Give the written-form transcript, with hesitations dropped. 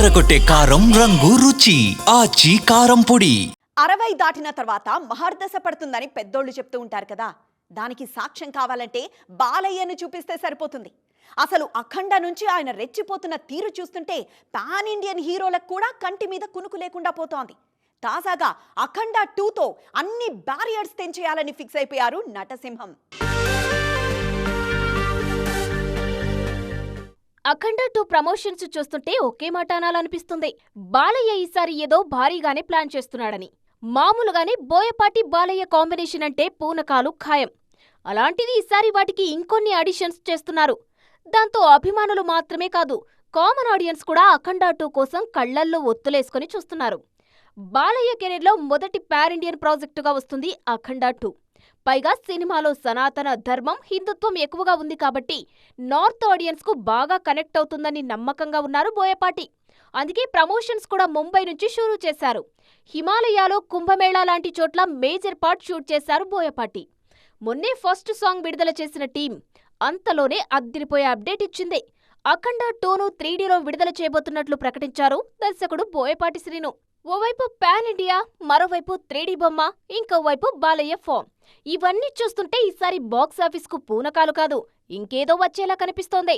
అదరగొట్టే కారం రంగు రుచి ఆచి కారం పొడి. 60 దాటిన తర్వాత మహర్దశ పడుతుందని పెద్దోళ్ళు చెప్తూ ఉంటారు కదా. దానికి సాక్ష్యం కావాలంటే బాలయ్యను చూపిస్తే సరిపోతుంది. అసలు అఖండ నుంచి ఆయన రెచ్చిపోతున్న తీరు చూస్తుంటే పాన్ ఇండియన్ హీరోలకు కూడా కంటి మీద కునుకు లేకుండా పోతోంది. తాజాగా అఖండ 2తో అన్ని బ్యారియర్స్ తెంచేయాలని ఫిక్స్ అయిపోయారు నటసింహం. అఖండ 2 ప్రమోషన్స్ చూస్తుంటే ఒకే మాట అనాలనిపిస్తుంది. బాలయ్య ఈసారి ఏదో భారీగానే ప్లాన్ చేస్తున్నాడని. మామూలుగానే బోయపాటి బాలయ్య కాంబినేషన్ అంటే పూనకాలు ఖాయం. అలాంటిది ఈసారి వాటికి ఇంకొన్ని అడిషన్స్ చేస్తున్నారు. దాంతో అభిమానులు మాత్రమే కాదు, కామన్ ఆడియన్స్ కూడా అఖండ 2 కోసం కళ్లల్లో ఒత్తులేసుకుని చూస్తున్నారు. బాలయ్య కెరీర్లో మొదటి పాన్ ఇండియన్ ప్రాజెక్టుగా వస్తుంది అఖండ 2. పైగా సినిమాలో సనాతన ధర్మం, హిందుత్వం ఎక్కువగా ఉంది కాబట్టి నార్త్ ఆడియన్స్ కు బాగా కనెక్ట్ అవుతుందని నమ్మకంగా ఉన్నారు బోయపాటి. అందుకే ప్రమోషన్స్ కూడా ముంబై నుంచి షురూ చేశారు. హిమాలయాలో కుంభమేళా లాంటి చోట్ల మేజర్ పార్ట్ షూట్ చేశారు బోయపాటి. మొన్నే ఫస్ట్ సాంగ్ విడుదల చేసిన టీం అంతలోనే అద్దిరిపోయే అప్డేట్ ఇచ్చింది. అఖండ 2ను 3Dలో విడుదల చేయబోతున్నట్లు ప్రకటించారు దర్శకుడు బోయపాటి శ్రీను. ఓవైపు పాన్ ఇండియా, మరోవైపు 3D బొమ్మ, ఇంకోవైపు బాలయ్య ఫామ్. ఇవన్నీ చూస్తుంటే ఈసారి బాక్సాఫీస్కు పూనకాలు కాదు, ఇంకేదో వచ్చేలా కనిపిస్తోంది.